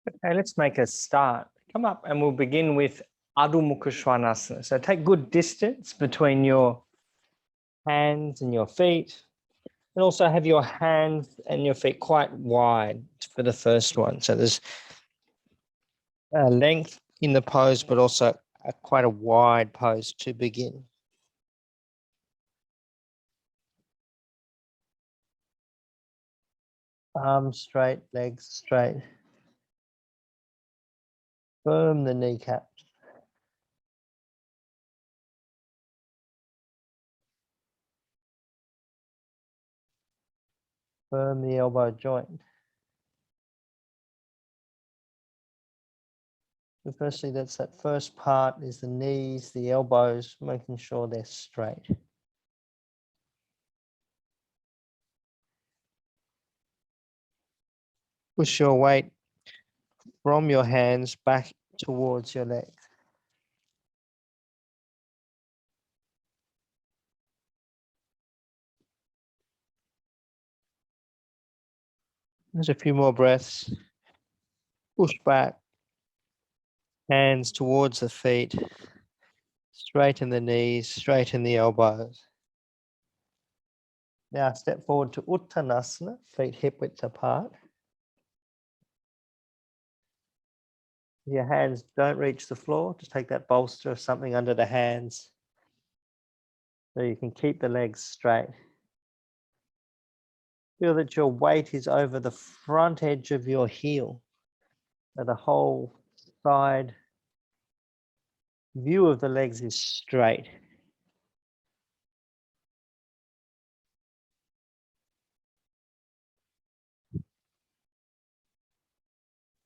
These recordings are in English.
Okay, let's make a start. Come up and we'll begin with Adho Mukha Svanasana. So take good distance between your hands and your feet. And also have your hands and your feet quite wide for the first one. So there's length in the pose, but also quite a wide pose to begin. Arms straight, legs straight. Firm the kneecaps. Firm the elbow joint. So firstly, that's that first part is the knees, the elbows, making sure they're straight. Push your weight from your hands back towards your legs. There's a few more breaths. Push back, hands towards the feet, straighten the knees, straighten the elbows. Now step forward to Uttanasana, feet hip width apart. Your hands don't reach the floor, just take that bolster or something under the hands so you can keep the legs straight. Feel that your weight is over the front edge of your heel, so the whole side view of the legs is straight.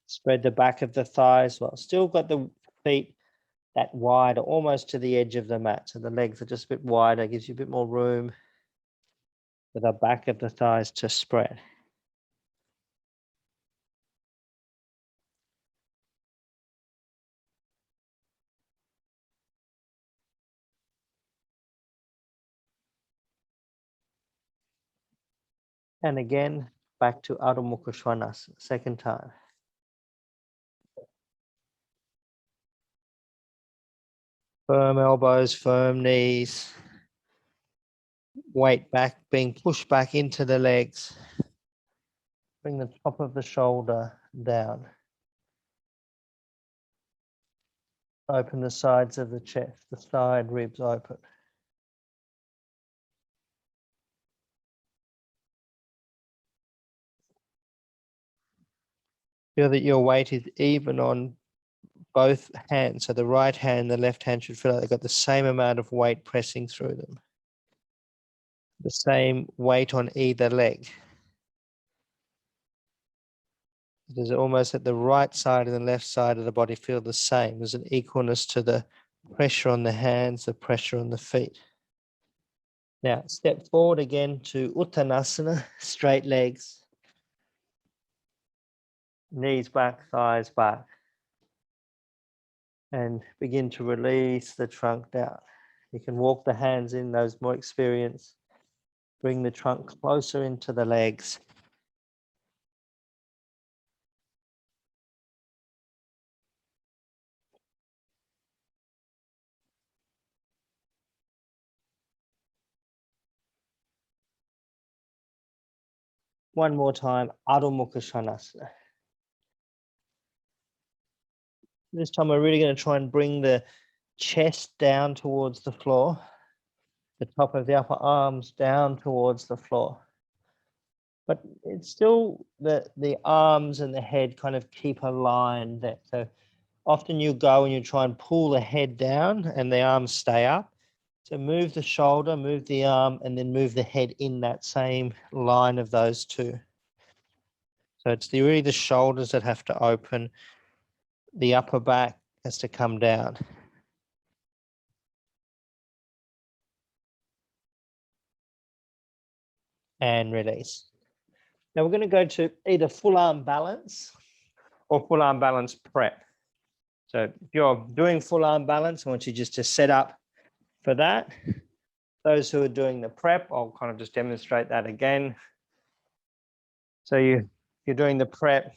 Spread the back of the thighs well. Still got the feet that wide, almost to the edge of the mat. So the legs are just a bit wider, gives you a bit more room for the back of the thighs to spread. And again, back to Adho Mukha Svanasana, second time. Firm elbows, firm knees. Weight back, being pushed back into the legs. Bring the top of the shoulder down. Open the sides of the chest, the side ribs open. Feel that your weight is even on both hands. So the right hand, the left hand should feel like they've got the same amount of weight pressing through them. The same weight on either leg. Does it almost at the right side and the left side of the body feel the same? There's an equalness to the pressure on the hands, the pressure on the feet. Now step forward again to Uttanasana, straight legs. Knees back, thighs back. And begin to release the trunk down. You can walk the hands in, those more experienced. Bring the trunk closer into the legs. One more time, Adho Mukha Svanasana. This time we're really going to try and bring the chest down towards the floor, the top of the upper arms down towards the floor. But it's still the arms and the head kind of keep a line there. So often you go and you try and pull the head down and the arms stay up. So move the shoulder, move the arm, and then move the head in that same line of those two. So it's really the shoulders that have to open. The upper back has to come down. And release. Now we're going to go to either full arm balance or full arm balance prep. So if you're doing full arm balance, I want you just to set up for that. Those who are doing the prep, I'll kind of just demonstrate that again. So you're doing the prep.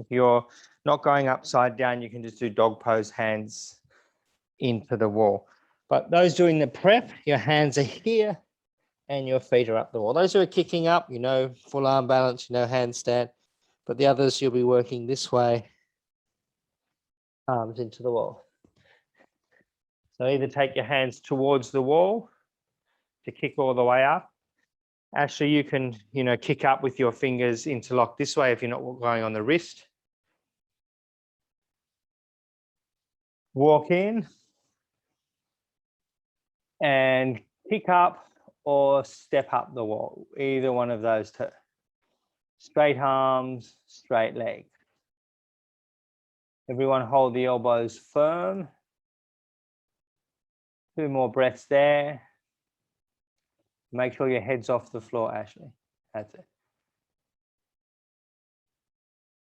If you're not going upside down, you can just do dog pose, hands into the wall. But those doing the prep, your hands are here and your feet are up the wall. Those who are kicking up, you know, full arm balance, you know, handstand. But the others, you'll be working this way, arms into the wall. So either take your hands towards the wall to kick all the way up. Actually, you can, you know, kick up with your fingers interlocked this way if you're not going on the wrist. Walk in and kick up or step up the wall, either one of those two. Straight arms, straight leg. Everyone hold the elbows firm. 2 more breaths there. Make sure your head's off the floor, Ashley. That's it.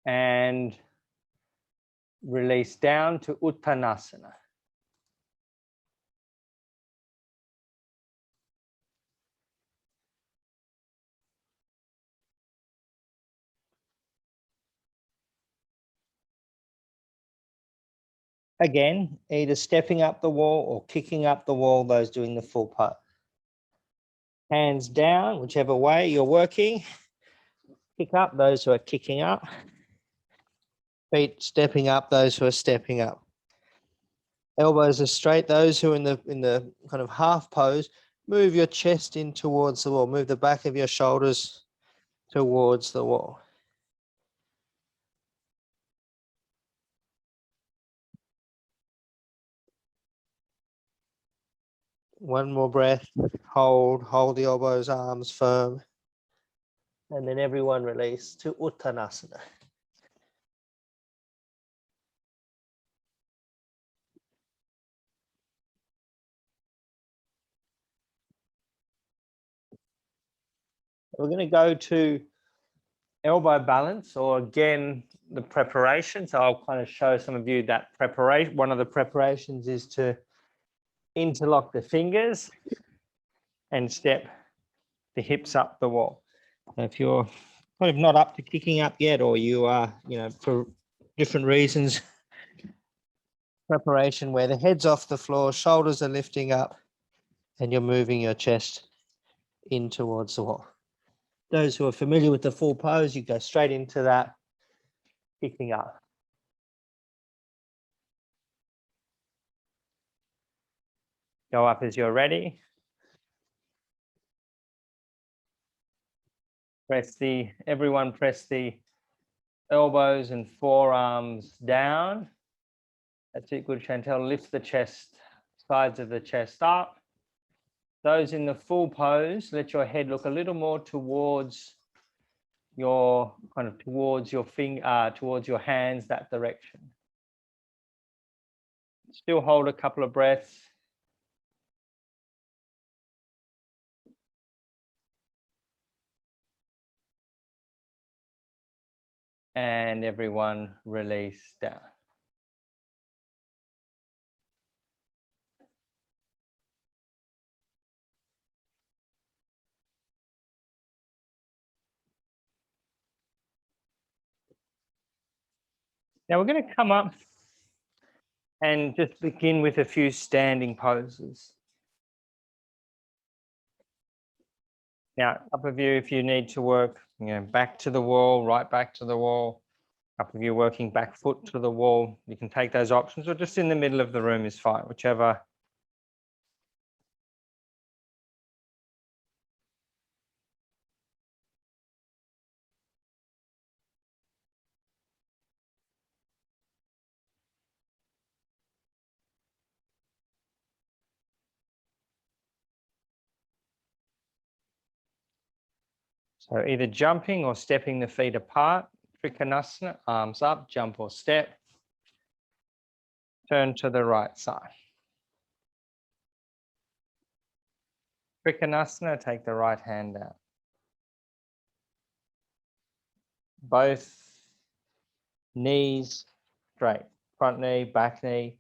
And release down to Uttanasana. Again, either stepping up the wall or kicking up the wall, those doing the full pose. Hands down, whichever way you're working. Kick up, those who are kicking up. Feet stepping up, those who are stepping up. Elbows are straight, those who are in the kind of half pose, move your chest in towards the wall. Move the back of your shoulders towards the wall. One more breath. Hold the elbows, arms firm. And then everyone release to Uttanasana. We're going to go to elbow balance, or again, the preparation. So I'll kind of show some of you that preparation. One of the preparations is to interlock the fingers and step the hips up the wall. If you're kind of not up to kicking up yet, or you are, you know, for different reasons, preparation where the head's off the floor, shoulders are lifting up, and you're moving your chest in towards the wall. Those who are familiar with the full pose, you go straight into that, kicking up. Go up as you're ready. Everyone press the elbows and forearms down. That's it, good, Chantel. Lift the chest, sides of the chest up. Those in the full pose, let your head look a little more towards your towards your hands, that direction. Still hold a couple of breaths. And everyone release down. Now we're going to come up and just begin with a few standing poses. Now, up of you, if you need to work, you know, back to the wall, right back to the wall. Up of you working back foot to the wall, you can take those options, or just in the middle of the room is fine, whichever. So either jumping or stepping the feet apart. Trikonasana, arms up, jump or step. Turn to the right side. Trikonasana, take the right hand out. Both knees straight, front knee, back knee.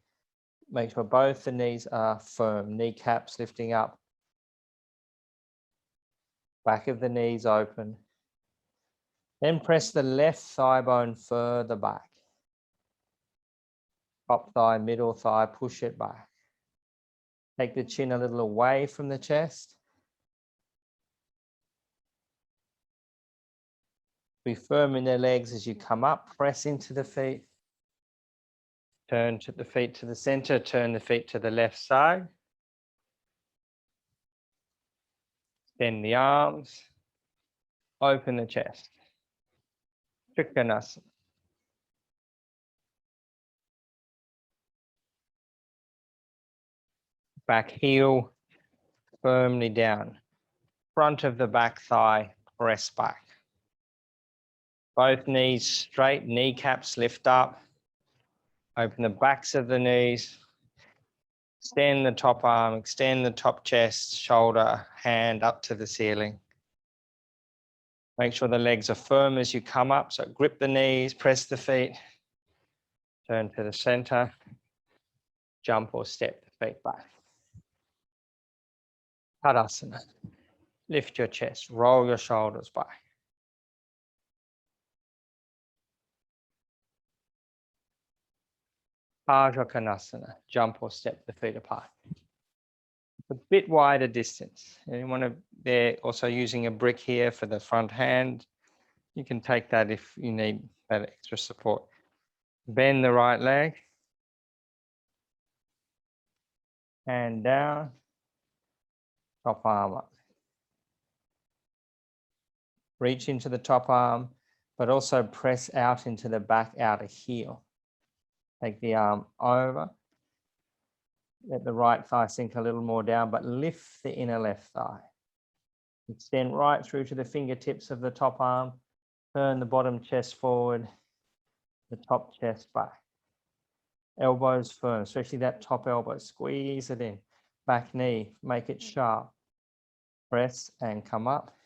Make sure both the knees are firm, kneecaps lifting up. Back of the knees open. Then press the left thigh bone further back. Top thigh, middle thigh, push it back. Take the chin a little away from the chest. Be firm in the legs as you come up, press into the feet. Turn to the feet to the center, turn the feet to the left side. Extend the arms, open the chest. Trikonasana. Back heel firmly down. Front of the back thigh, press back. Both knees straight, kneecaps lift up. Open the backs of the knees. Extend the top arm, extend the top chest, shoulder, hand up to the ceiling. Make sure the legs are firm as you come up. So grip the knees, press the feet. Turn to the center. Jump or step the feet back. Tadasana. Lift your chest, roll your shoulders back. Ardha Konasana. Jump or step the feet apart. A bit wider distance. Anyone there also using a brick here for the front hand? You can take that if you need that extra support. Bend the right leg. Hand down. Top arm up. Reach into the top arm, but also press out into the back outer heel. Take the arm over. Let the right thigh sink a little more down, but lift the inner left thigh. Extend right through to the fingertips of the top arm. Turn the bottom chest forward, the top chest back. Elbows firm, especially that top elbow. Squeeze it in. Back knee, make it sharp. Press and come up.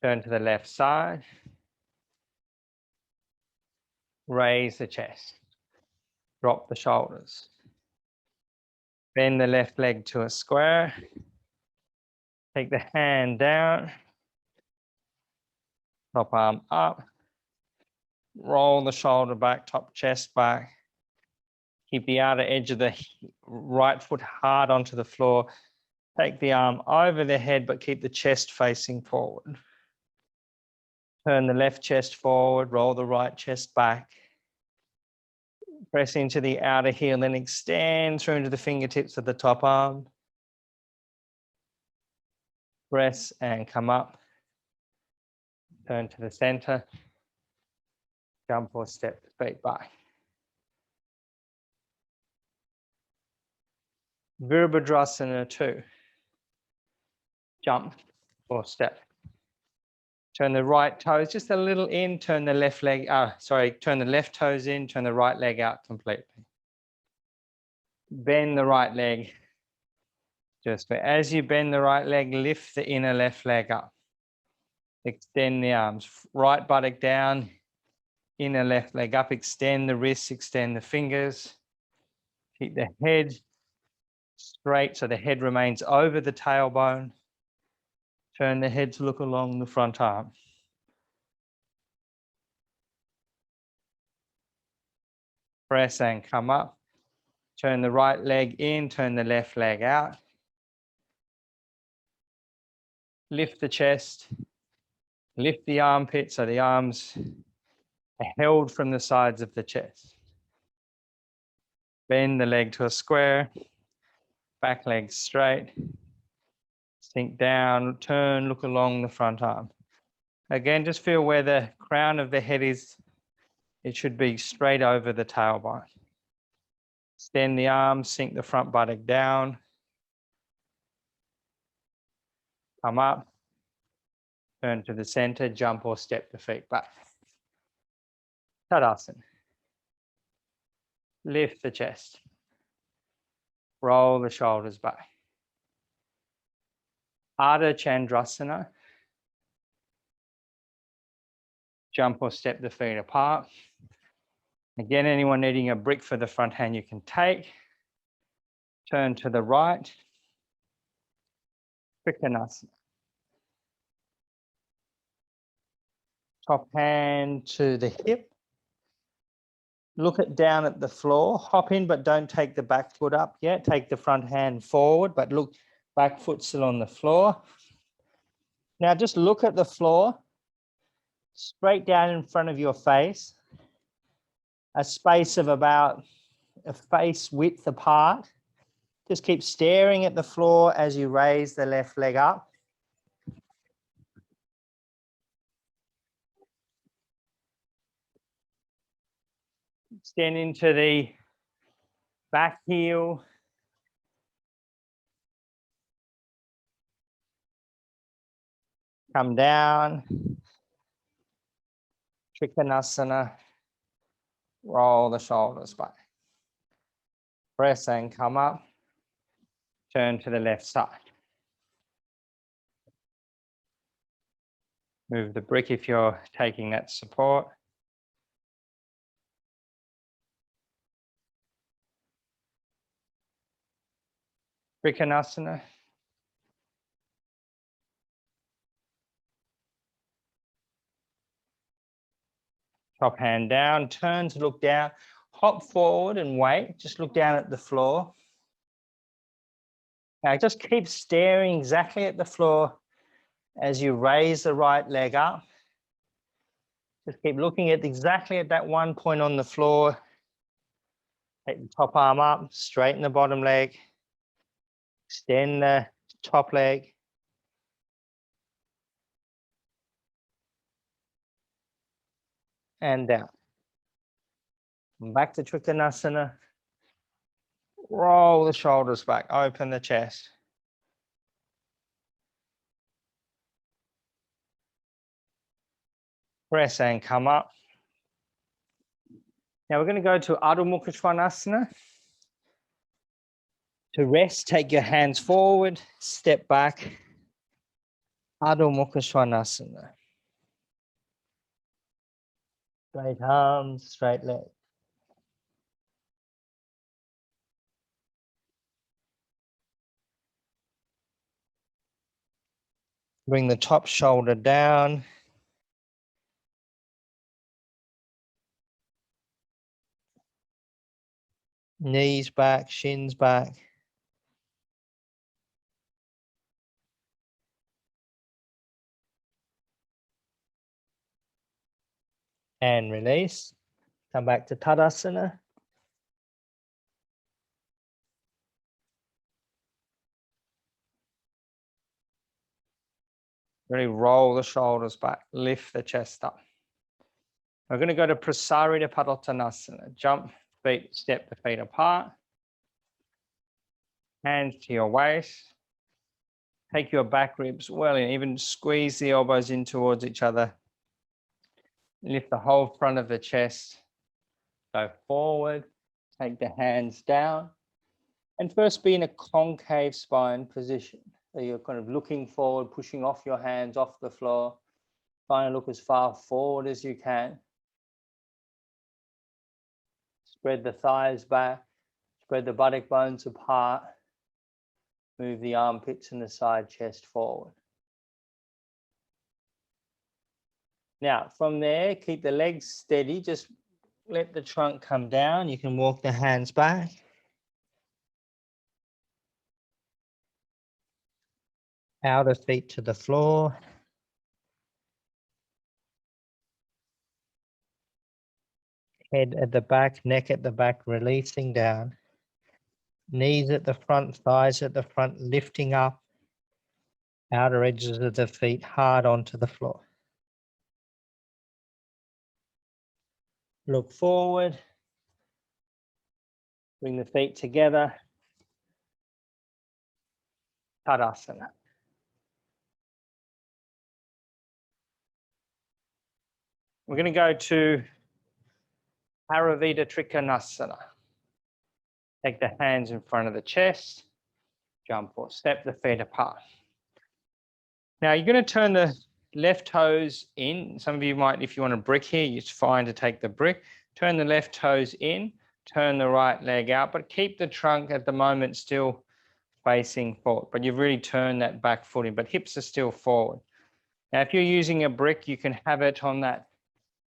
Turn to the left side. Raise the chest. Drop the shoulders. Bend the left leg to a square. Take the hand down. Top arm up. Roll the shoulder back, top chest back. Keep the outer edge of the right foot hard onto the floor. Take the arm over the head, but keep the chest facing forward. Turn the left chest forward, roll the right chest back. Press into the outer heel, then extend through into the fingertips of the top arm. Press and come up. Turn to the center. Jump or step the feet back. Virabhadrasana 2. Jump or step. Turn the right toes just a little in, turn the left leg, turn the left toes in, turn the right leg out completely. Bend the right leg. Just as you bend the right leg, lift the inner left leg up. Extend the arms, right buttock down, inner left leg up, extend the wrists, extend the fingers. Keep the head straight so the head remains over the tailbone. Turn the head to look along the front arm. Press and come up. Turn the right leg in, turn the left leg out. Lift the chest. Lift the armpit so the arms are held from the sides of the chest. Bend the leg to a square. Back leg straight. Sink down, turn, look along the front arm. Again, just feel where the crown of the head is. It should be straight over the tailbone. Extend the arms, sink the front buttock down. Come up. Turn to the center, jump or step the feet back. Tadasana. Lift the chest. Roll the shoulders back. Ardha Chandrasana. Jump or step the feet apart. Again, anyone needing a brick for the front hand, you can take. Turn to the right. Trikonasana. Top hand to the hip. Look down at the floor, hop in, but don't take the back foot up yet. Take the front hand forward, but look, back foot still on the floor. Now just look at the floor, straight down in front of your face, a space of about a face width apart. Just keep staring at the floor as you raise the left leg up. Extend into the back heel. Come down. Trikonasana. Roll the shoulders back. Press and come up. Turn to the left side. Move the brick if you're taking that support. Trikonasana. Top hand down, turn to look down, hop forward and wait. Just look down at the floor. Now just keep staring exactly at the floor as you raise the right leg up. Just keep looking at exactly at that one point on the floor. Take the top arm up, straighten the bottom leg, extend the top leg. And down. Back to Trikonasana. Roll the shoulders back, open the chest. Press and come up. Now we're going to go to Adho Mukha Svanasana. To rest, take your hands forward, step back. Adho Mukha Svanasana. Straight arms, straight legs. Bring the top shoulder down. Knees back, shins back. And release. Come back to Tadasana. Really roll the shoulders back, lift the chest up. We're going to go to Prasarita Padottanasana. Jump, feet, step the feet apart. Hands to your waist. Take your back ribs well in, even squeeze the elbows in towards each other. Lift the whole front of the chest. Go forward, take the hands down. And first be in a concave spine position. So you're kind of looking forward, pushing off your hands off the floor. Trying to look as far forward as you can. Spread the thighs back, spread the buttock bones apart. Move the armpits and the side chest forward. Now, from there, keep the legs steady. Just let the trunk come down. You can walk the hands back. Outer feet to the floor. Head at the back, neck at the back, releasing down. Knees at the front, thighs at the front, lifting up. Outer edges of the feet hard onto the floor. Look forward. Bring the feet together. Tadasana. We're going to go to Paravita Trikonasana. Take the hands in front of the chest. Jump or step the feet apart. Now you're going to turn the left toes in. Some of you might, if you want a brick here, it's fine to take the brick. Turn the left toes in, turn the right leg out, but keep the trunk at the moment still facing forward. But you've really turned that back foot in, but hips are still forward. Now, if you're using a brick, you can have it on that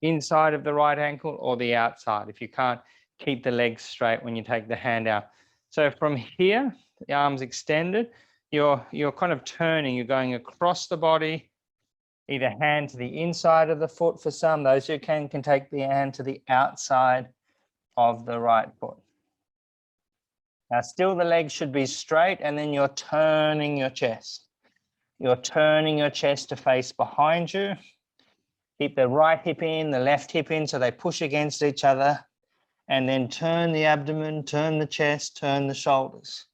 inside of the right ankle or the outside if you can't keep the legs straight when you take the hand out. So from here, the arms extended, you're kind of turning, you're going across the body, either hand to the inside of the foot for some, those who can take the hand to the outside of the right foot. Now still the legs should be straight and then you're turning your chest. You're turning your chest to face behind you. Keep the right hip in, the left hip in so they push against each other. And then turn the abdomen, turn the chest, turn the shoulders.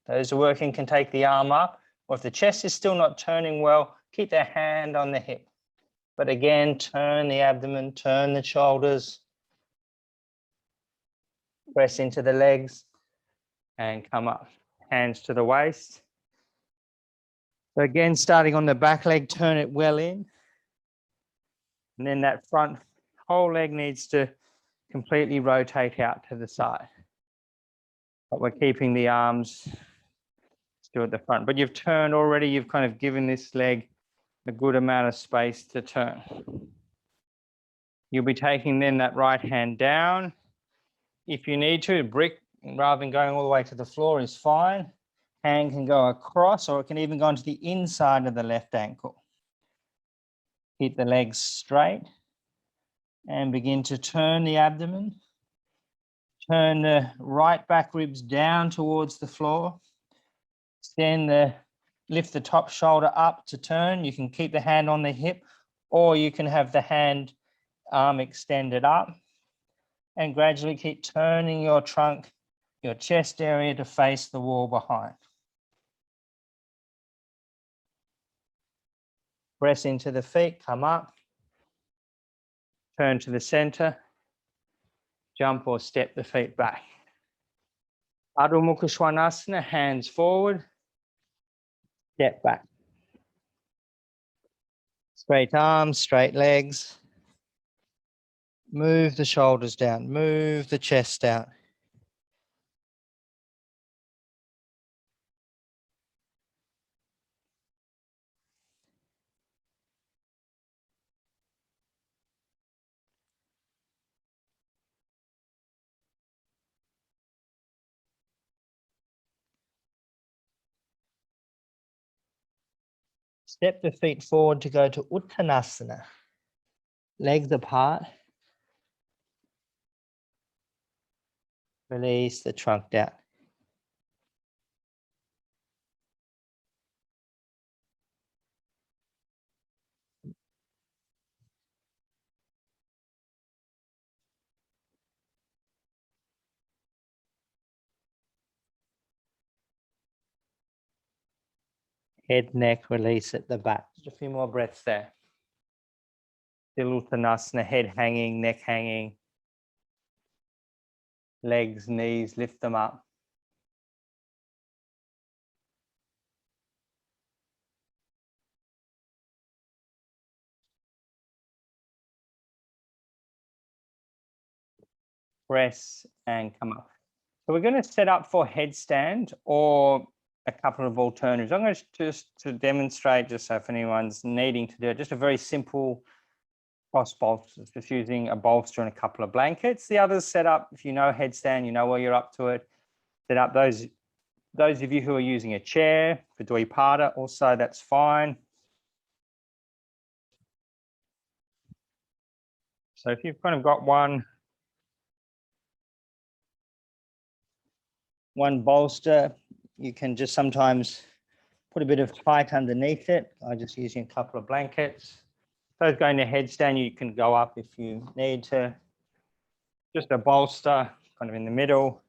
Those who are working can take the arm up, or if the chest is still not turning well, keep their hand on the hip. But again, turn the abdomen, turn the shoulders, press into the legs and come up. Hands to the waist. So again, starting on the back leg, turn it well in. And then that front whole leg needs to completely rotate out to the side. But we're keeping the arms still at the front. But you've turned already, you've kind of given this leg a good amount of space to turn. You'll be taking then that right hand down. If you need to, brick, rather than going all the way to the floor is fine. Hand can go across, or it can even go onto the inside of the left ankle. Keep the legs straight and begin to turn the abdomen. Turn the right back ribs down towards the floor. Lift the top shoulder up to turn. You can keep the hand on the hip, or you can have the arm extended up. And gradually keep turning your trunk, your chest area to face the wall behind. Press into the feet, come up. Turn to the center. Jump or step the feet back. Adho Mukha Svanasana, hands forward. Step back. Straight arms, straight legs. Move the shoulders down, move the chest out. Step the feet forward to go to Uttanasana. Legs apart. Release the trunk down. Head, neck, release at the back. Just a few more breaths there. Still Uttanasana, head hanging, neck hanging. Legs, knees, lift them up. Press and come up. So we're going to set up for headstand or a couple of alternatives. I'm going to just to demonstrate, just so if anyone's needing to do it, just a very simple cross bolster, just using a bolster and a couple of blankets. The others set up, if you know headstand, you know where you're up to it. Set up those of you who are using a chair for Dvipada, also that's fine. So if you've kind of got one bolster, you can just sometimes put a bit of height underneath it. I'm just using a couple of blankets. Those going to headstand, you can go up if you need to. Just a bolster kind of in the middle.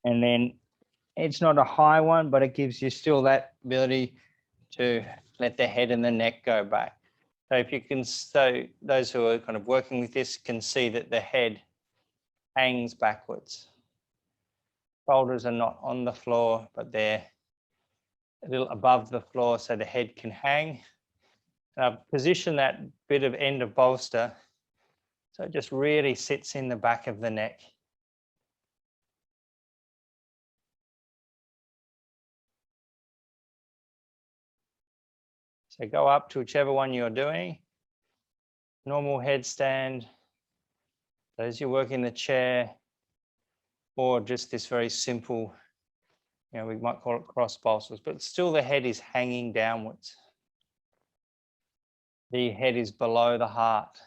And then it's not a high one, but it gives you still that ability to let the head and the neck go back. So if you can, so those who are kind of working with this can see that the head hangs backwards. Shoulders are not on the floor, but they're a little above the floor so the head can hang. Position that bit of end of bolster so it just really sits in the back of the neck. So go up to whichever one you're doing. Normal headstand. So as you work in the chair, or just this very simple, we might call it cross pulses, but still the head is hanging downwards. The head is below the heart.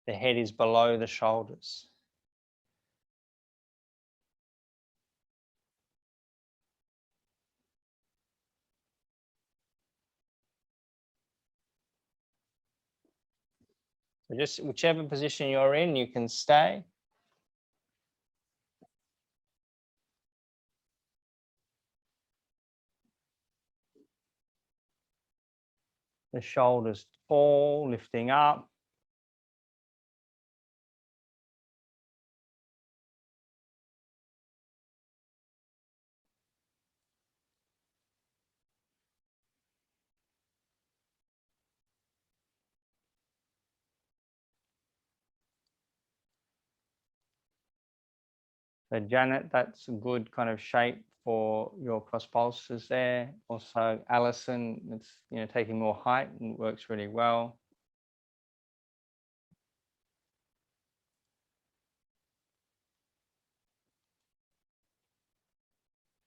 The head is below the shoulders. So just whichever position you're in, you can stay. The shoulders tall, lifting up. So Janet, that's a good kind of shape for your cross pulses there. Also, Alison, it's taking more height and works really well.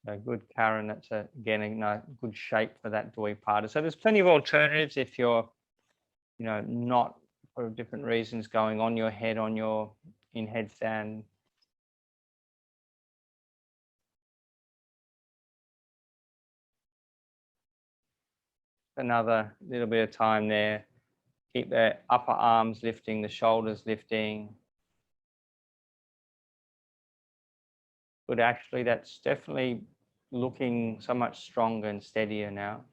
So good, Karen. That's again a good shape for that Dvipata. So there's plenty of alternatives if you're, not for different reasons going on your head in headstand. Another little bit of time there. Keep the upper arms lifting, the shoulders lifting. But actually, that's definitely looking so much stronger and steadier now.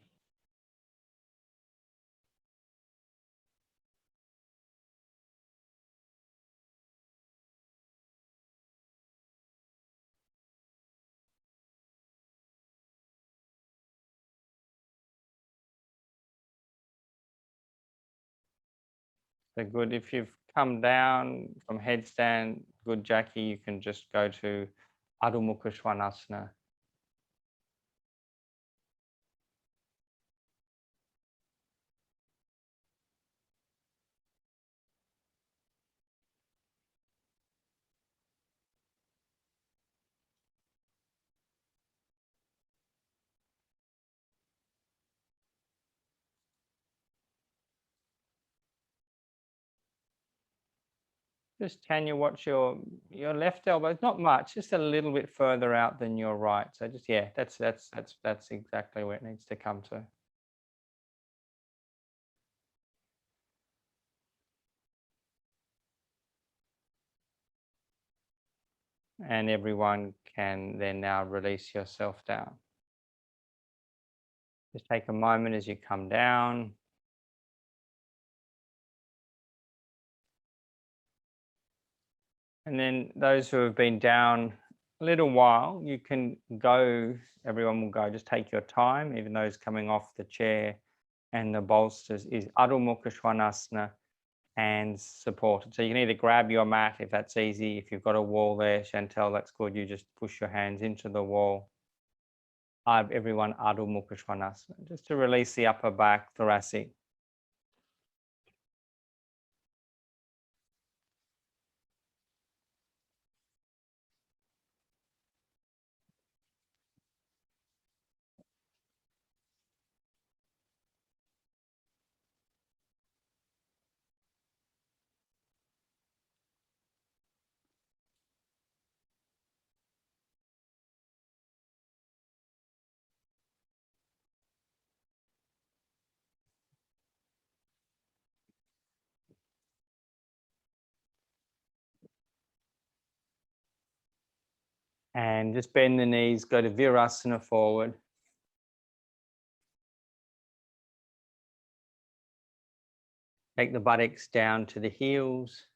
So good. If you've come down from headstand, good, Jackie, you can just go to Adho Mukha Svanasana. Just Tanya, watch your left elbow. It's not much, just a little bit further out than your right. So just that's exactly where it needs to come to. And everyone can then now release yourself down. Just take a moment as you come down. And then those who have been down a little while, you can go, everyone will go, just take your time, even those coming off the chair and the bolsters, is Adho Mukha Svanasana and supported. So you can either grab your mat if that's easy. If you've got a wall there, Chantel, that's good. You just push your hands into the wall. Everyone Adho Mukha Svanasana, just to release the upper back, thoracic. And just bend the knees, go to Virasana forward. Take the buttocks down to the heels.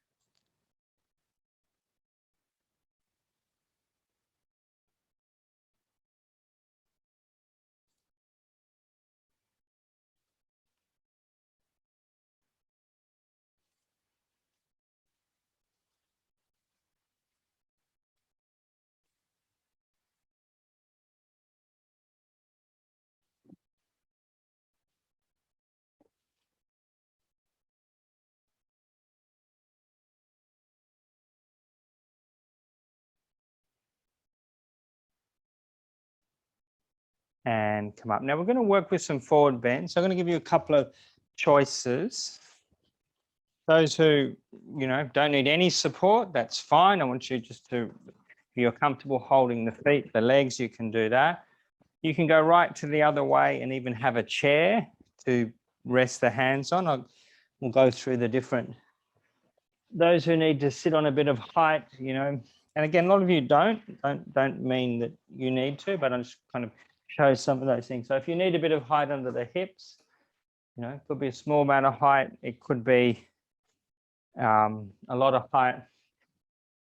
and come up. Now we're going to work with some forward bends. So I'm going to give you a couple of choices. Those who, don't need any support, that's fine. I want you just to, if you're comfortable holding the feet, the legs, you can do that. You can go right to the other way and even have a chair to rest the hands on. We'll go through the different, those who need to sit on a bit of height, and again, a lot of you don't mean that you need to, but I'm just kind of show some of those things. So if you need a bit of height under the hips, it could be a small amount of height. It could be a lot of height.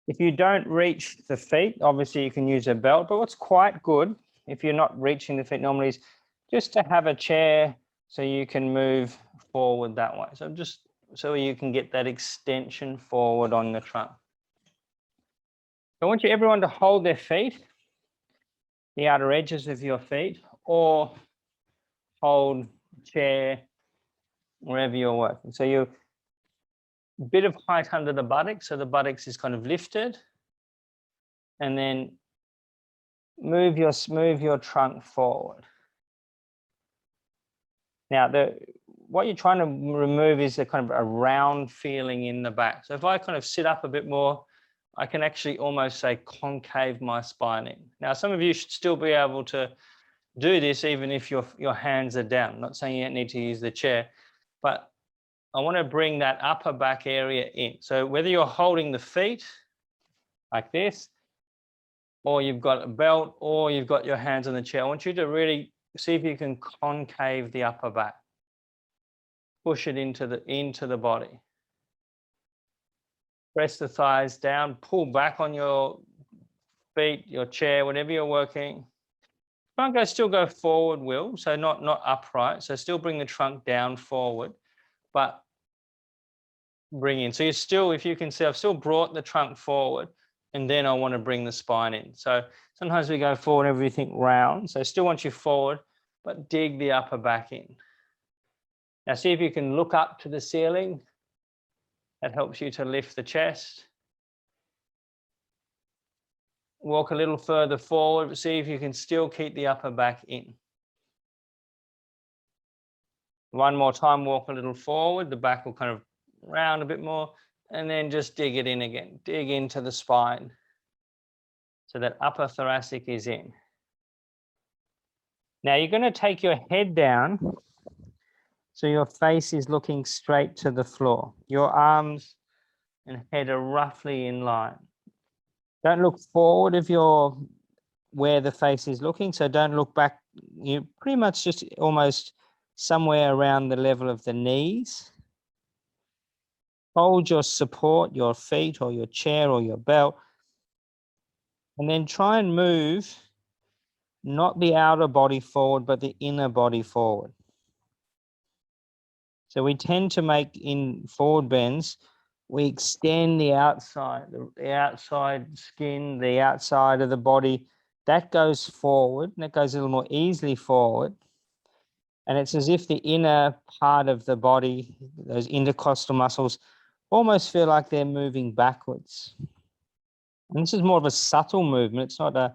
If you don't reach the feet, obviously you can use a belt, but what's quite good if you're not reaching the feet normally is just to have a chair so you can move forward that way. So just so you can get that extension forward on the trunk. I want everyone to hold their feet, the outer edges of your feet, or hold chair wherever you're working. So you a bit of height under the buttocks, so the buttocks is kind of lifted, and then move your trunk forward. Now, what you're trying to remove is a kind of a round feeling in the back. So if I kind of sit up a bit more, I can actually almost say concave my spine in. Now, some of you should still be able to do this even if your hands are down. I'm not saying you don't need to use the chair, but I want to bring that upper back area in. So whether you're holding the feet like this, or you've got a belt, or you've got your hands on the chair, I want you to really see if you can concave the upper back. Push it into the body. Press the thighs down, pull back on your feet, your chair, whatever you're working. Trunk still go forward, Will, so not upright. So still bring the trunk down forward, but bring in. So you're still, if you can see, I've still brought the trunk forward, and then I want to bring the spine in. So sometimes we go forward, everything round. So I still want you forward, but dig the upper back in. Now see if you can look up to the ceiling. That helps you to lift the chest. Walk a little further forward, but see if you can still keep the upper back in. One more time, walk a little forward. The back will kind of round a bit more, and then just dig it in again. Dig into the spine so that upper thoracic is in. Now you're going to take your head down so your face is looking straight to the floor. Your arms and head are roughly in line. Don't look forward if you're where the face is looking, so don't look back. You're pretty much just almost somewhere around the level of the knees. Hold your support, your feet or your chair or your belt, and then try and move not the outer body forward, but the inner body forward. So we tend to make in forward bends, we extend the outside skin, the outside of the body, that goes forward, and that goes a little more easily forward. And it's as if the inner part of the body, those intercostal muscles, almost feel like they're moving backwards. And this is more of a subtle movement. It's not an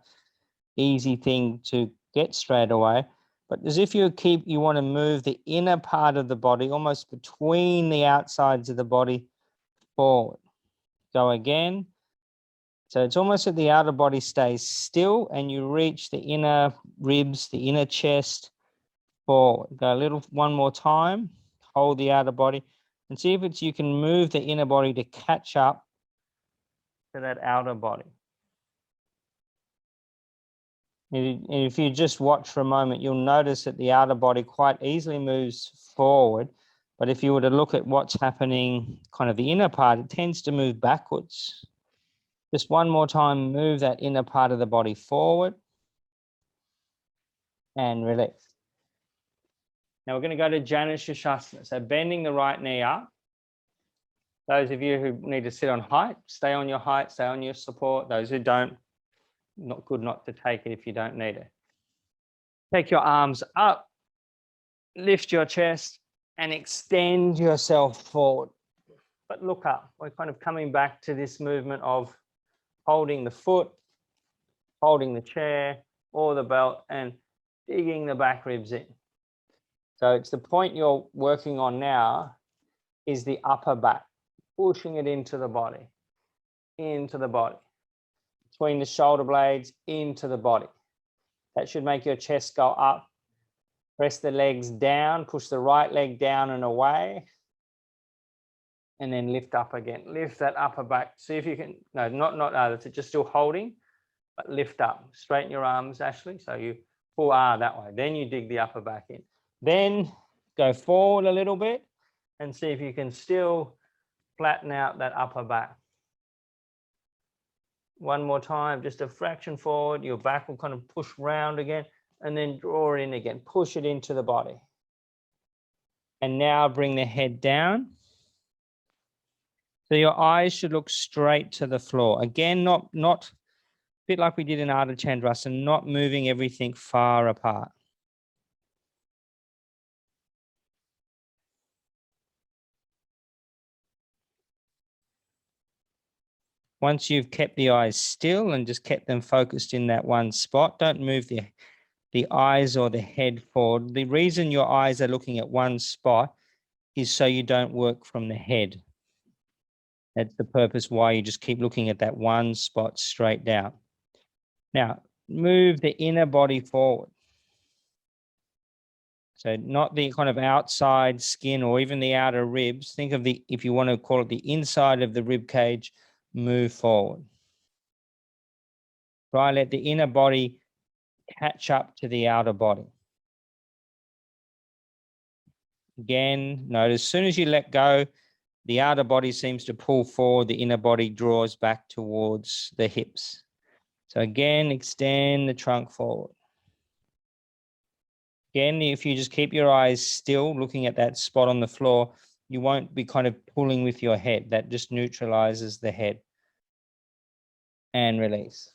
easy thing to get straight away, but as if you want to move the inner part of the body almost between the outsides of the body forward. Go again. So it's almost that the outer body stays still and you reach the inner ribs, the inner chest forward. Go one more time. Hold the outer body and see if you can move the inner body to catch up to that outer body. And if you just watch for a moment, you'll notice that the outer body quite easily moves forward. But if you were to look at what's happening, kind of the inner part, it tends to move backwards. Just one more time, move that inner part of the body forward and release. Now we're going to go to Janu Sirsasana. So bending the right knee up. Those of you who need to sit on height, stay on your height, stay on your support. Those who don't, not good not to take it if you don't need it. Take your arms up, lift your chest and extend yourself forward. But look up. We're kind of coming back to this movement of holding the foot, holding the chair or the belt and digging the back ribs in. So it's the point you're working on now is the upper back, pushing it into the body, between the shoulder blades, into the body. That should make your chest go up. Press the legs down, push the right leg down and away, and then lift up again. Lift that upper back. See if you can, no, not that's just still holding, but lift up. Straighten your arms, Ashley. So you pull that way. Then you dig the upper back in. Then go forward a little bit and see if you can still flatten out that upper back. One more time, just a fraction forward. Your back will kind of push round again and then draw it in again. Push it into the body. And now bring the head down. So your eyes should look straight to the floor. Again, not a bit like we did in Ardha Chandrasana, not moving everything far apart. Once you've kept the eyes still and just kept them focused in that one spot, don't move the eyes or the head forward. The reason your eyes are looking at one spot is so you don't work from the head. That's the purpose why you just keep looking at that one spot straight down. Now, move the inner body forward. So not the kind of outside skin or even the outer ribs. Think of the, if you want to call it the inside of the rib cage, move forward. Try let the inner body catch up to the outer body. Again, notice as soon as you let go, the outer body seems to pull forward, the inner body draws back towards the hips. So again, extend the trunk forward. Again, if you just keep your eyes still, looking at that spot on the floor, you won't be kind of pulling with your head. That just neutralizes the head. And release.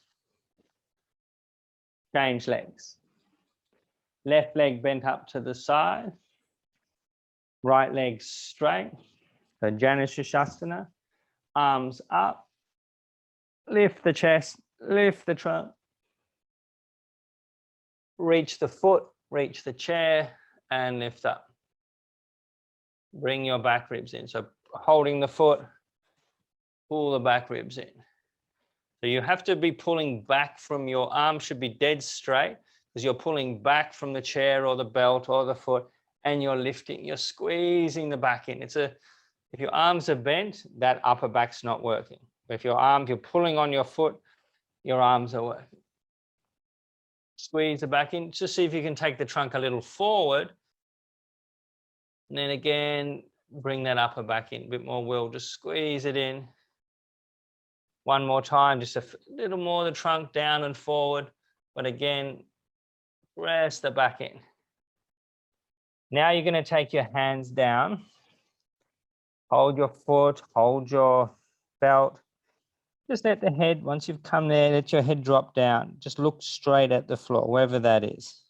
Change legs. Left leg bent up to the side. Right leg straight. So Janu Sirsasana. Arms up. Lift the chest. Lift the trunk. Reach the foot. Reach the chair. And lift up. Bring your back ribs in. So holding the foot. Pull the back ribs in. So you have to be pulling back from your arm, should be dead straight because you're pulling back from the chair or the belt or the foot and you're lifting, you're squeezing the back in. If your arms are bent, that upper back's not working. But if you're pulling on your foot, your arms are working. Squeeze the back in, just see if you can take the trunk a little forward. And then again, bring that upper back in, a bit more will, just squeeze it in. One more time, just a little more the trunk down and forward. But again, press the back in. Now you're going to take your hands down. Hold your foot, hold your belt. Just let the head, once you've come there, let your head drop down. Just look straight at the floor, wherever that is.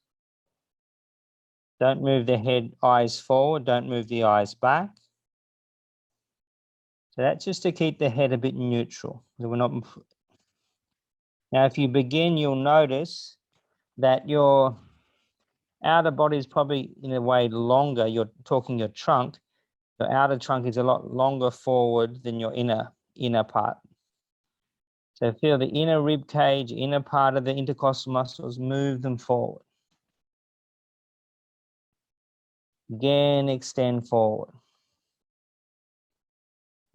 Don't move the head, eyes forward. Don't move the eyes back. So that's just to keep the head a bit neutral. So we're not. Now, if you begin, you'll notice that your outer body is probably in a way longer. You're talking your trunk. Your outer trunk is a lot longer forward than your inner part. So feel the inner rib cage, inner part of the intercostal muscles, move them forward. Again, extend forward.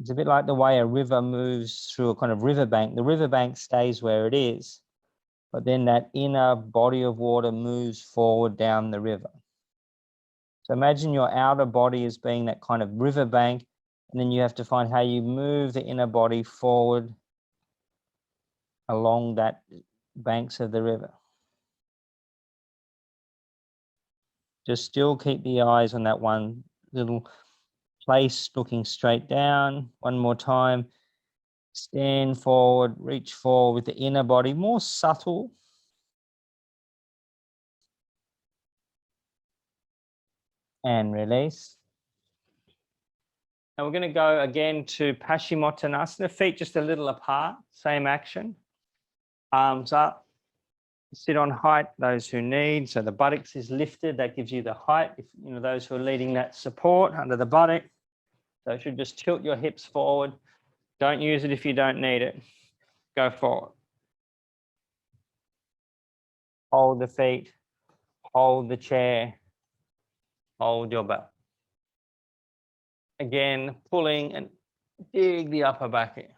It's a bit like the way a river moves through a kind of riverbank. The riverbank stays where it is, but then that inner body of water moves forward down the river. So imagine your outer body as being that kind of riverbank, and then you have to find how you move the inner body forward along that banks of the river. Just still keep the eyes on that one little place, looking straight down. One more time. Stand forward, reach forward with the inner body, more subtle. And release. And we're going to go again to Paschimottanasana, feet just a little apart, same action. Arms up, Sit on height, those who need. So the buttocks is lifted. That gives you the height. If you know those who are needing that support under the buttock. So you should just tilt your hips forward. Don't use it if you don't need it. Go forward. Hold the feet. Hold the chair. Hold your belt. Again, pulling and dig the upper back in.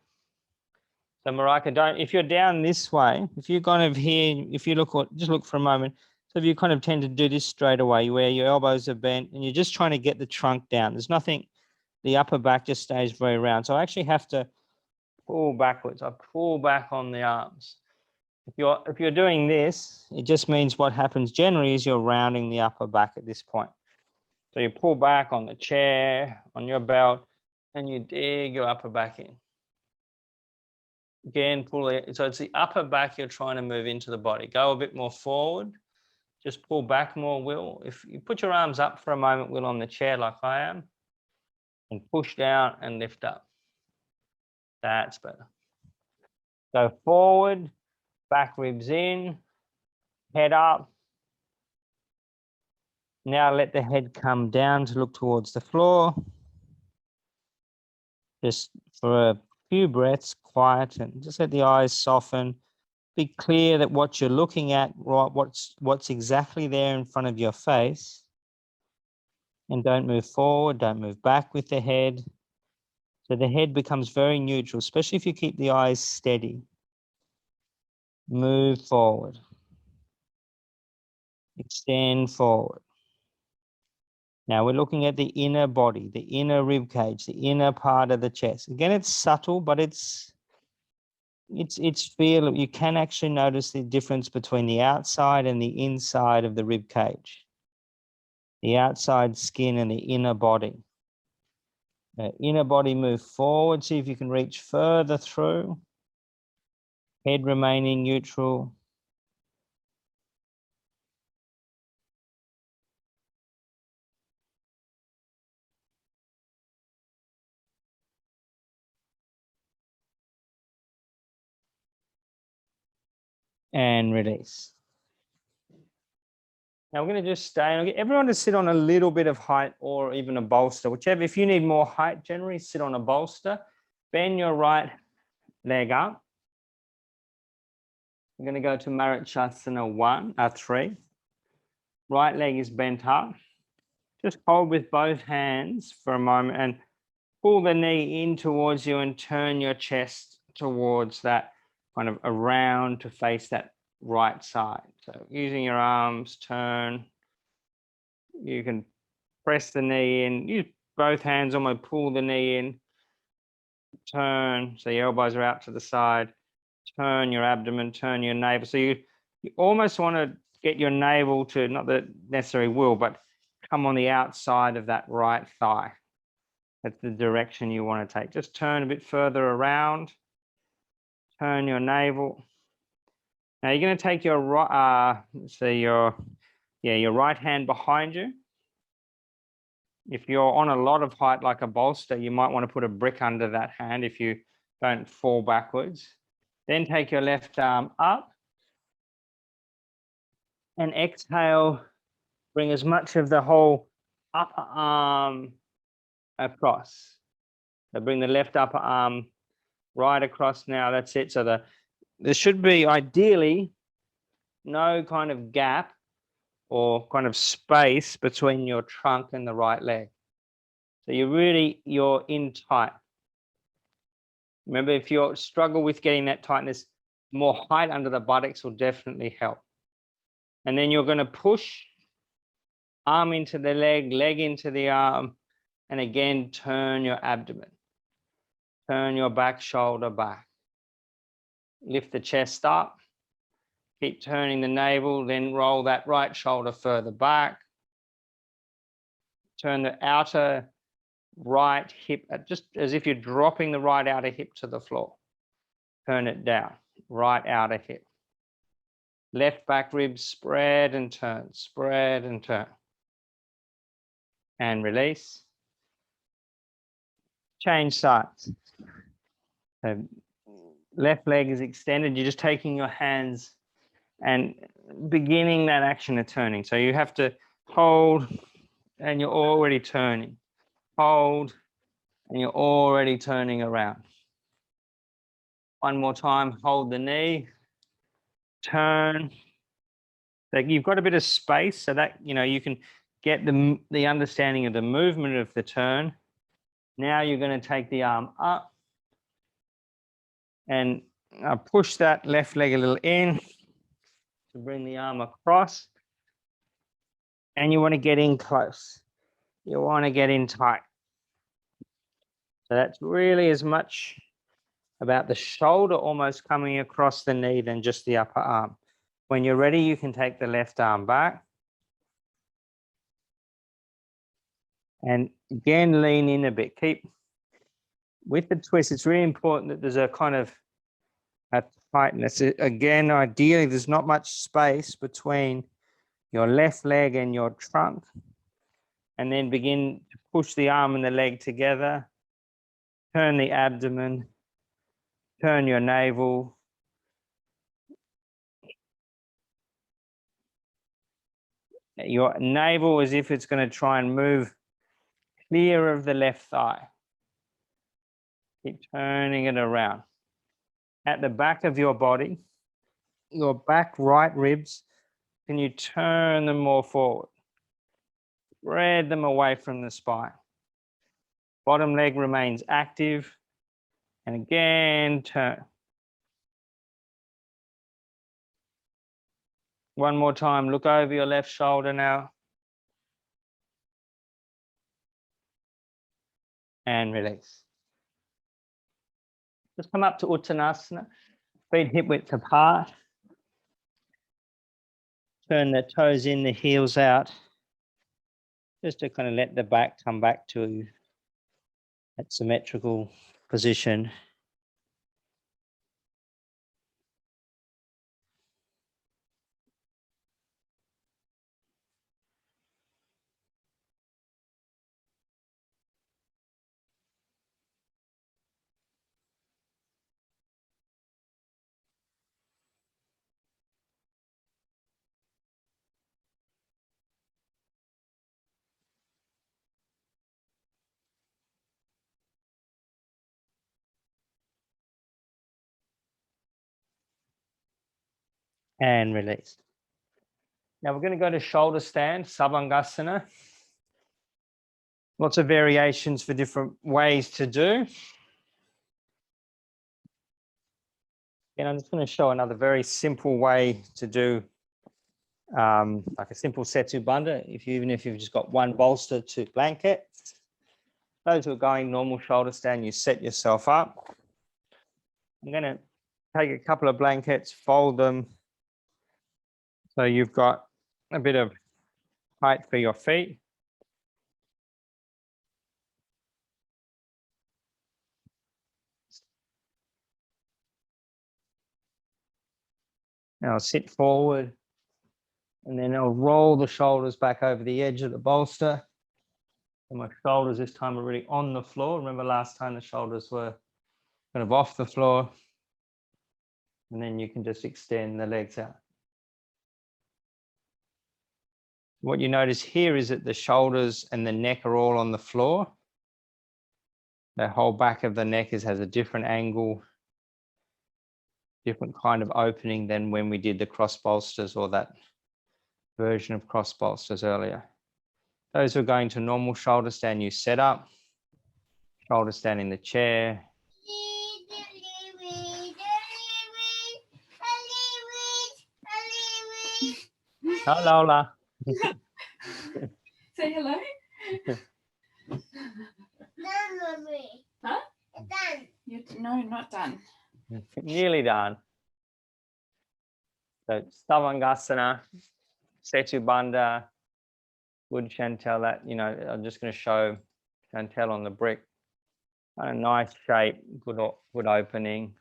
So Marika, don't, if you're down this way, if you're kind of here, if you look, just look for a moment. So if you kind of tend to do this straight away where your elbows are bent and you're just trying to get the trunk down, there's nothing, the upper back just stays very round. So I actually have to pull backwards. I pull back on the arms. If you're doing this, it just means what happens generally is you're rounding the upper back at this point. So you pull back on the chair, on your belt, and you dig your upper back in. Again, pull it. So it's the upper back you're trying to move into the body. Go a bit more forward. Just pull back more, Will. If you put your arms up for a moment, Will, on the chair like I am, and push down and lift up. That's better. Go forward, back ribs in, head up. Now let the head come down to look towards the floor. Just for a few breaths, quiet, and just let the eyes soften. Be clear that what you're looking at, what's exactly there in front of your face. And don't move forward, don't move back with the head. So the head becomes very neutral, especially if you keep the eyes steady. Move forward. Extend forward. Now we're looking at the inner body, the inner rib cage, the inner part of the chest. Again, it's subtle, but it's feel. You can actually notice the difference between the outside and the inside of the rib cage. The outside skin and the inner body. Inner body move forward. See if you can reach further through. Head remaining neutral. And release. Now we're going to just stay and get everyone to sit on a little bit of height or even a bolster, whichever. If you need more height, generally sit on a bolster. Bend your right leg up. We're going to go to Marichyasana 3. Right leg is bent up. Just hold with both hands for a moment and pull the knee in towards you and turn your chest towards that, kind of around to face that right side. So using your arms, turn. You can press the knee in. Use both hands, almost pull the knee in. Turn, so your elbows are out to the side. Turn your abdomen, turn your navel. So you almost want to get your navel to, not that necessarily will, but come on the outside of that right thigh. That's the direction you want to take. Just turn a bit further around. Turn your navel. Now you're going to take your right, your right hand behind you. If you're on a lot of height like a bolster, you might want to put a brick under that hand if you don't fall backwards. Then take your left arm up and exhale. Bring as much of the whole upper arm across. So bring the left upper arm right across now. That's it. So there should be ideally no kind of gap or kind of space between your trunk and the right leg. So you're in tight. Remember, if you struggle with getting that tightness, more height under the buttocks will definitely help. And then you're going to push arm into the leg, leg into the arm, and again, turn your abdomen. Turn your back shoulder back. Lift the chest up. Keep turning the navel, then roll that right shoulder further back. Turn the outer right hip, just as if you're dropping the right outer hip to the floor. Turn it down, right outer hip. Left back ribs, spread and turn, spread and turn. And release. Change sides. So left leg is extended. You're just taking your hands and beginning that action of turning. So you have to hold and you're already turning. Hold and you're already turning around. One more time, hold the knee, turn. So you've got a bit of space so that, you can get the understanding of the movement of the turn. Now you're going to take the arm up and push that left leg a little in to bring the arm across. And you want to get in close. You want to get in tight. So that's really as much about the shoulder almost coming across the knee than just the upper arm. When you're ready, you can take the left arm back. And again, lean in a bit. Keep with the twist. It's really important that there's a kind of a tightness. Again, ideally, there's not much space between your left leg and your trunk. And then begin to push the arm and the leg together. Turn the abdomen. Turn your navel. Your navel as if it's going to try and move clear of the left thigh. Keep turning it around. At the back of your body, your back right ribs, can you turn them more forward? Spread them away from the spine. Bottom leg remains active. And again, turn. One more time, look over your left shoulder now. And release. Just come up to Uttanasana, feet hip width apart. Turn the toes in, the heels out. Just to kind of let the back come back to that symmetrical position. And release. Now we're going to go to shoulder stand, Savangasana. Lots of variations for different ways to do. And I'm just going to show another very simple way to do like a simple Setu Bandha, even if you've just got one bolster to blanket. Those who are going normal shoulder stand, you set yourself up. I'm going to take a couple of blankets, fold them so you've got a bit of height for your feet. Now I'll sit forward and then I'll roll the shoulders back over the edge of the bolster. And my shoulders this time are really on the floor. Remember last time the shoulders were kind of off the floor. And then you can just extend the legs out. What you notice here is that the shoulders and the neck are all on the floor. The whole back of the neck has a different angle, different kind of opening than when we did the cross bolsters or that version of cross bolsters earlier. Those who are going to normal shoulder stand, you set up, shoulder stand in the chair. Hello, Lola. Say hello. Done, Mommy. Huh? Done. No, not done. Nearly done. So Savangasana, Setu Bandha, good Chantel. That I'm just going to show Chantel on the brick. A nice shape, good opening.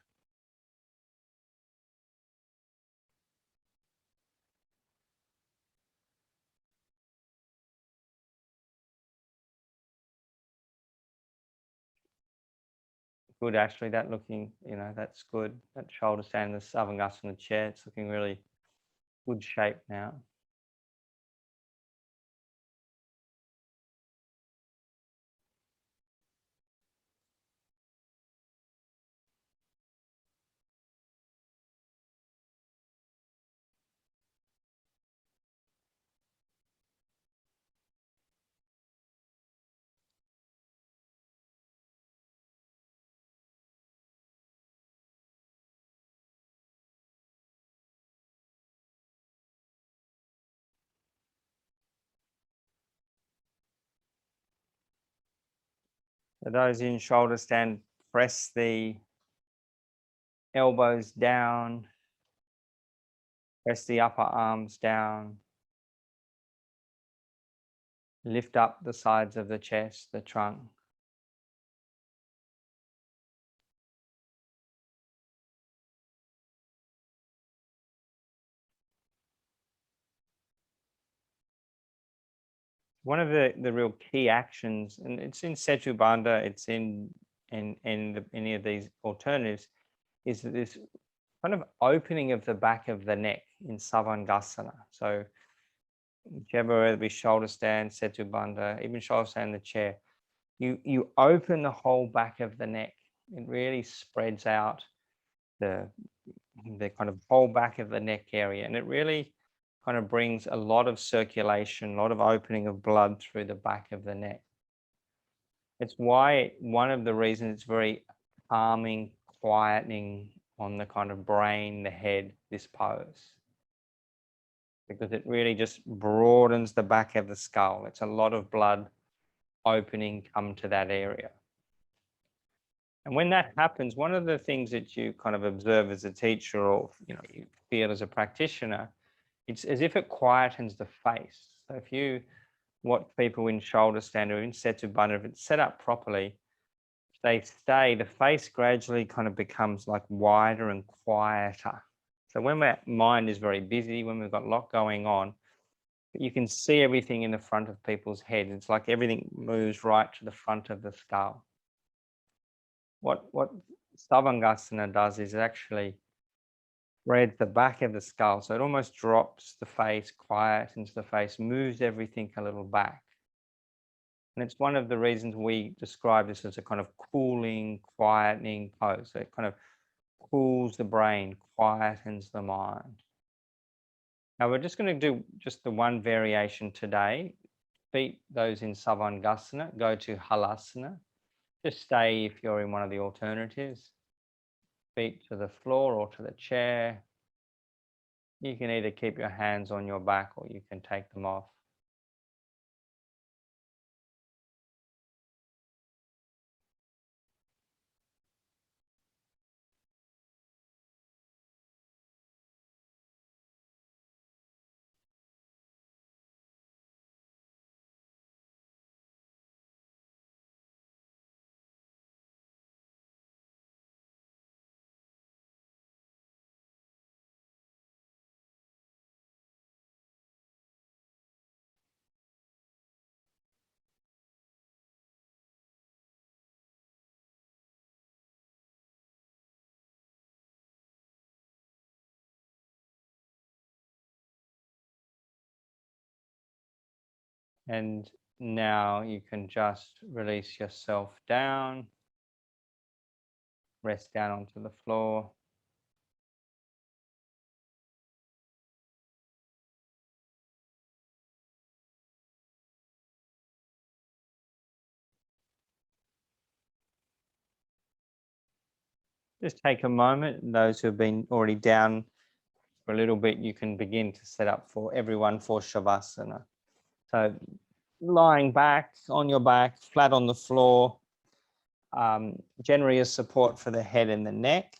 Good, Ashley. That looking, that's good. That shoulder stand, the Savangasana chair, it's looking really good shape now. For those in shoulder stand, press the elbows down, press the upper arms down, lift up the sides of the chest, the trunk. One of the real key actions, and it's in Setu Bandha, it's in any of these alternatives, is this kind of opening of the back of the neck in Savangasana. So whichever, whether it be shoulder stand, Setu Bandha, even shoulder stand in the chair, you open the whole back of the neck. It really spreads out the kind of whole back of the neck area, and it really kind of brings a lot of circulation, a lot of opening of blood through the back of the neck. It's why one of the reasons it's very calming, quietening on the kind of brain, the head, this pose, because it really just broadens the back of the skull. It's a lot of blood opening come to that area. And when that happens, one of the things that you kind of observe as a teacher, or you feel as a practitioner, it's as if it quietens the face. So if you watch people in shoulder stand or in Setu Bandha, if it's set up properly, they stay, the face gradually kind of becomes like wider and quieter. So when our mind is very busy, when we've got a lot going on, you can see everything in the front of people's heads. It's like everything moves right to the front of the skull. What Savangasana does is it actually spreads the back of the skull. So it almost drops the face, quietens the face, moves everything a little back. And it's one of the reasons we describe this as a kind of cooling, quietening pose. So it kind of cools the brain, quietens the mind. Now we're just going to do just the one variation today. Feet, those in Savangasana, go to Halasana. Just stay if you're in one of the alternatives. Feet to the floor or to the chair. You can either keep your hands on your back or you can take them off. And now you can just release yourself down, rest down onto the floor. Just take a moment. Those who have been already down for a little bit, you can begin to set up for everyone for Shavasana. So lying back on your back, flat on the floor, generally a support for the head and the neck.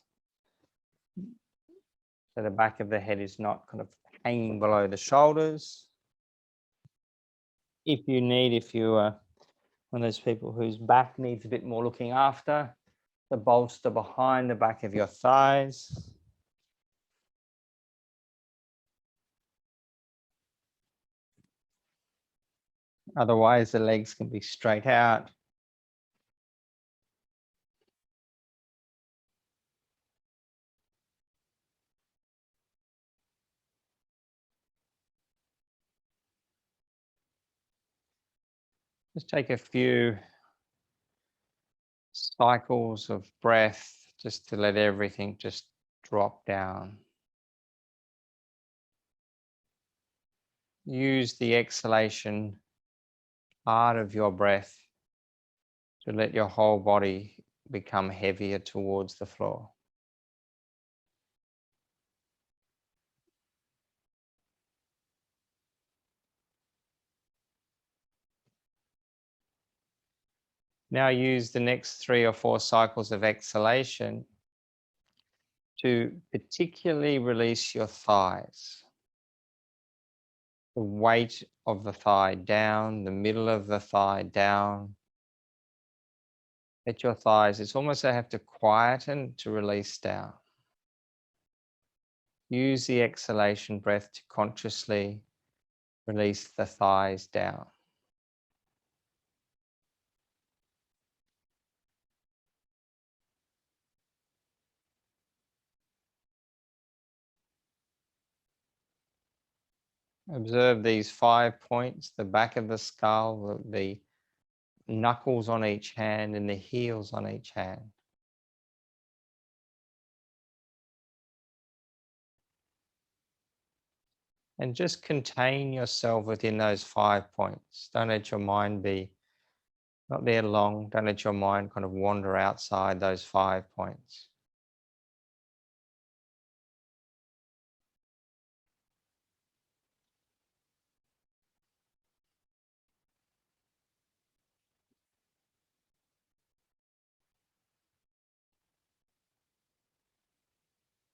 So the back of the head is not kind of hanging below the shoulders. If you are one of those people whose back needs a bit more looking after, the bolster behind the back of your thighs. Otherwise, the legs can be straight out. Just take a few cycles of breath just to let everything just drop down. Use the exhalation part of your breath to let your whole body become heavier towards the floor. Now use the next 3 or 4 cycles of exhalation to particularly release your thighs. The weight of the thigh down, the middle of the thigh down. Let your thighs, it's almost they have to quieten to release down. Use the exhalation breath to consciously release the thighs down. Observe these 5 points, the back of the skull, the knuckles on each hand and the heels on each hand. And just contain yourself within those 5 points. Don't let your mind be not there long. Don't let your mind kind of wander outside those 5 points.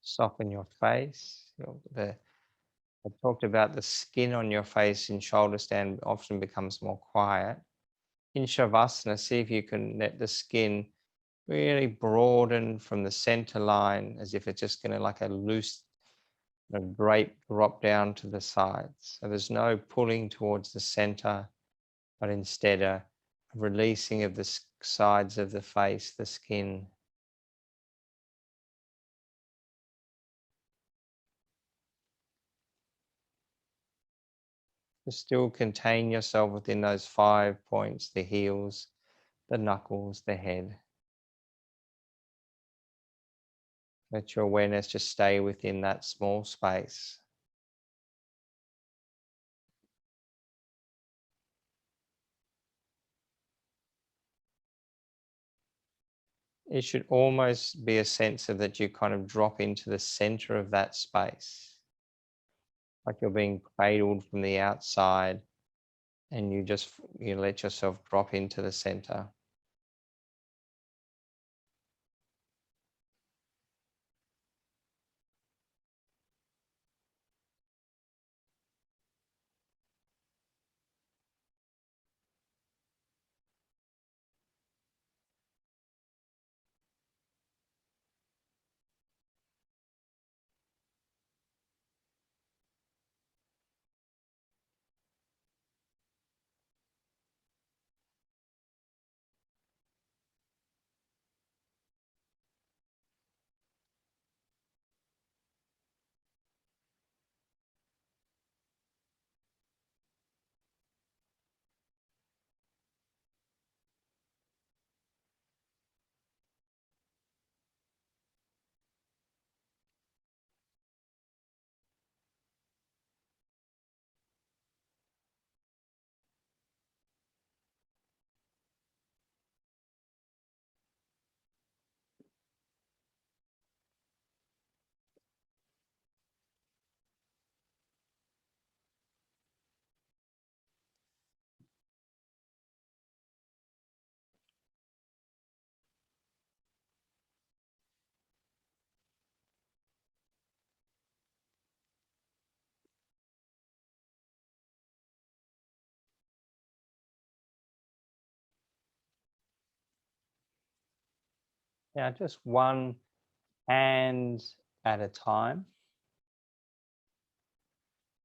Soften your face. I talked about the skin on your face in shoulder stand often becomes more quiet. In Shavasana, see if you can let the skin really broaden from the center line as if it's just going to like a loose drape drop down to the sides. So there's no pulling towards the center, but instead a releasing of the sides of the face, the skin. Still contain yourself within those 5 points, the heels, the knuckles, the head. Let your awareness just stay within that small space. It should almost be a sense of that you kind of drop into the center of that space. Like you're being cradled from the outside and you let yourself drop into the center. Now just one hand at a time.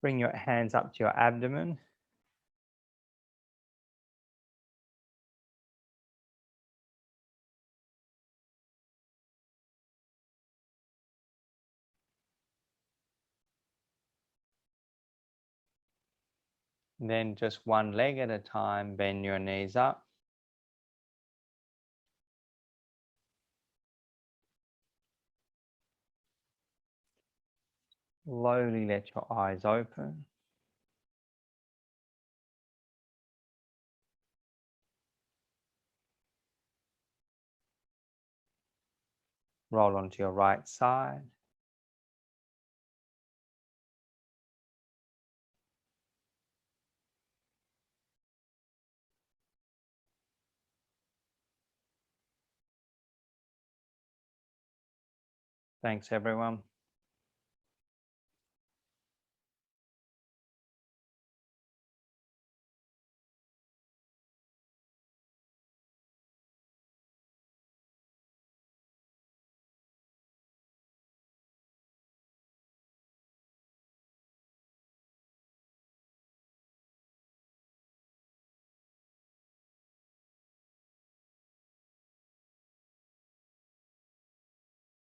Bring your hands up to your abdomen. Then just one leg at a time, bend your knees up. Slowly let your eyes open. Roll onto your right side. Thanks, everyone.